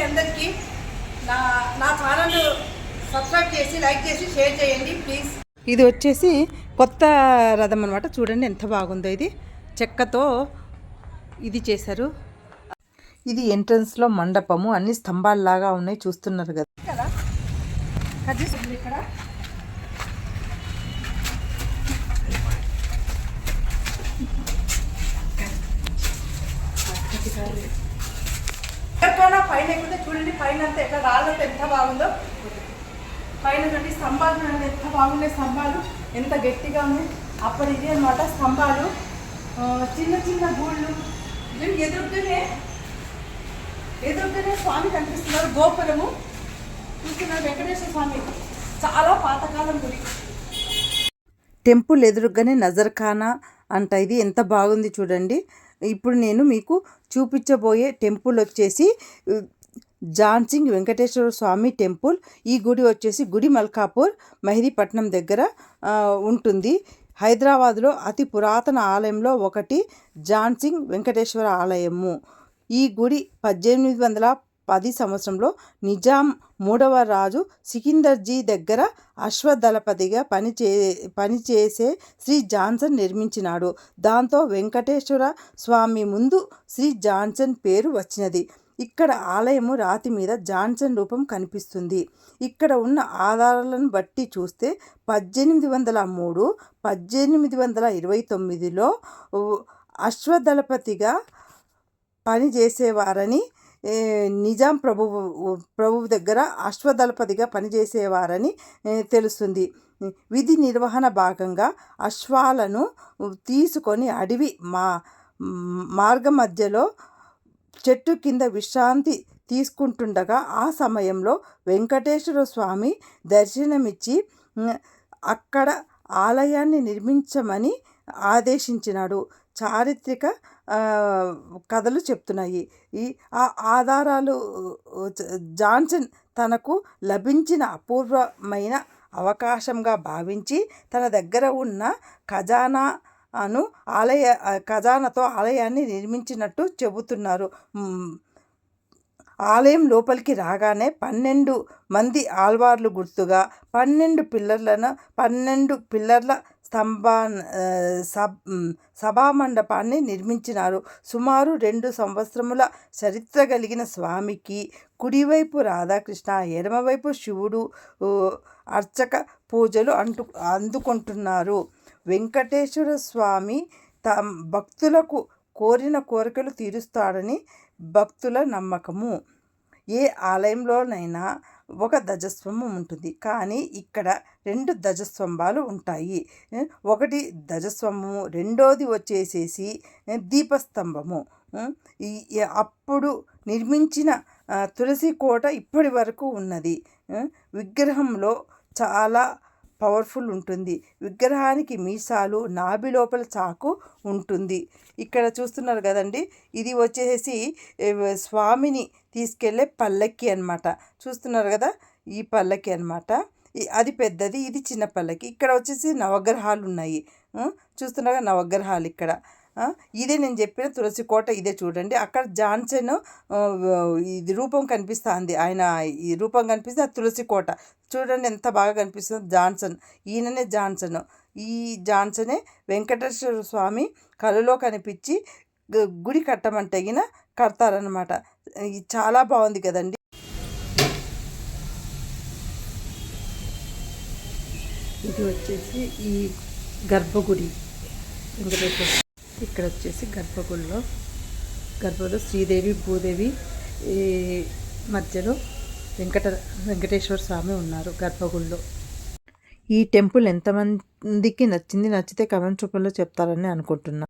అందరికీ. నా నా ఛానల్ సబ్స్క్రైబ్ చేసి లైక్ చేసి షేర్ చేయండి ప్లీజ్. ఇది వచ్చేసి కొత్త రథం అనమాట. చూడండి ఎంత బాగుందో. ఇది చెక్కతో ఇది చేశారు. ఇది ఎంట్రన్స్లో మండపము. అన్ని స్తంభాల్లాగా ఉన్నాయి, చూస్తున్నారు కదా. ఇక్కడ పైన ఎక్కుతే చూడండి, పైన అంతా ఎట్లా రాళ్ళతో ఎంత బాగుందో. పైన చూడండి స్తంభాలు చూడండి ఎంత బాగున్నాయి. స్తంభాలు ఎంత గట్టిగా ఉన్నాయి. అప్పుడు ఇది అనమాట స్తంభాలు. చిన్న చిన్న గూళ్ళు. ఎదురుగానే స్వామి కనిపిస్తున్నారు. గోపురము చూస్తున్నారు. వెంకటేశ్వర స్వామి చాలా పాతకాలం గుడి. టెంపుల్ ఎదురుగానే నజర్ఖానా అంట. ఇది ఎంత బాగుంది చూడండి. ఇప్పుడు నేను మీకు చూపించబోయే టెంపుల్ వచ్చేసి జాన్సింగ్ వెంకటేశ్వర స్వామి టెంపుల్. ఈ గుడి వచ్చేసి గుడి మల్కాపూర్ మెహదీపట్నం దగ్గర ఉంటుంది. హైదరాబాద్లో అతి పురాతన ఆలయంలో ఒకటి జాన్సింగ్ వెంకటేశ్వర ఆలయము. ఈ గుడి 1810 సంవత్సరంలో నిజాం మూడవ రాజు సికిందర్జీ దగ్గర అశ్వదళపతిగా పనిచేసే శ్రీ జాన్సన్ నిర్మించినాడు. దాంతో వెంకటేశ్వర స్వామి ముందు శ్రీ జాన్సన్ పేరు వచ్చినది. ఇక్కడ ఆలయము రాతి మీద జాన్సన్ రూపం కనిపిస్తుంది. ఇక్కడ ఉన్న ఆధారాలను బట్టి చూస్తే 1803, 1829లో అశ్వదళపతిగా పనిచేసేవారని, నిజాం ప్రభువు దగ్గర అశ్వదళపతిగా పనిచేసేవారని తెలుస్తుంది. విధి నిర్వహణ భాగంగా అశ్వాలను తీసుకొని అడవి మార్గ మధ్యలో చెట్టు కింద విశ్రాంతి తీసుకుంటుండగా ఆ సమయంలో వెంకటేశ్వర స్వామి దర్శనమిచ్చి అక్కడ ఆలయాన్ని నిర్మించమని ఆదేశించినాడు. చారిత్రక కథలు చెప్తున్నాయి. ఆ ఆధారాలు జాన్సన్ తనకు లభించిన అపూర్వమైన అవకాశంగా భావించి తన దగ్గర ఉన్న ఖజానాతో ఆలయాన్ని నిర్మించినట్టు చెబుతున్నారు. ఆలయం లోపలికి రాగానే 12 మంది ఆల్వార్లు గుర్తుగా 12 పిల్లర్ల సభామండపాన్ని నిర్మించినారు. సుమారు 2 సంవత్సరముల చరిత్ర కలిగిన స్వామికి కుడివైపు రాధాకృష్ణ, ఎడమవైపు శివుడు అర్చక పూజలు అందుకుంటున్నారు. వెంకటేశ్వర స్వామి భక్తులకు కోరిన కోరికలు తీరుస్తాడని భక్తుల నమ్మకము. ఏ ఆలయంలోనైనా ఒక ధ్వజస్తంభం ఉంటుంది, కానీ ఇక్కడ 2 ధ్వజస్తంభాలు ఉంటాయి. ఒకటి ధ్వజస్తంభము, రెండోది వచ్చేసేసి దీపస్తంభము. అప్పుడు నిర్మించిన తులసి కోట ఇప్పటి వరకు ఉన్నది. విగ్రహంలో చాలా పవర్ఫుల్ ఉంటుంది. విగ్రహానికి మీసాలు, నాభి లోపల చాకు ఉంటుంది. ఇక్కడ చూస్తున్నారు కదండి, ఇది వచ్చేసి స్వామిని తీసుకెళ్లే పల్లకి అన్నమాట. చూస్తున్నారు కదా, ఈ పల్లకి అన్నమాట. అది పెద్దది, ఇది చిన్న పల్లకి. ఇక్కడ వచ్చేసి నవగ్రహాలు ఉన్నాయి. చూస్తున్నారా నవగ్రహాలు ఇక్కడ. ఇదే నేను చెప్పిన తులసి కోట. ఇదే చూడండి, అక్కడ జాన్సన్ ఇది రూపం కనిపిస్తుంది. ఆయన ఈ రూపం కనిపిస్తే ఆ తులసి కోట చూడండి ఎంత బాగా కనిపిస్తుంది. జాన్సన్, ఈయననే జాన్సన్. ఈ జాన్సనే వెంకటేశ్వర స్వామి కలలో కనిపించి గుడి కట్టమంటే కడతారనమాట. ఇది చాలా బాగుంది కదండి. ఇది వచ్చేసి ఈ గర్భగుడి వెంకటేశ్వర. ఇక్కడ వచ్చేసి గర్భగుడిలో శ్రీదేవి భూదేవి మధ్యలో వెంకటేశ్వర స్వామి ఉన్నారు గర్భగుడిలో. ఈ టెంపుల్ ఎంతమందికి నచ్చితే కమెంట్ రూపంలో చెప్తారని అనుకుంటున్నా.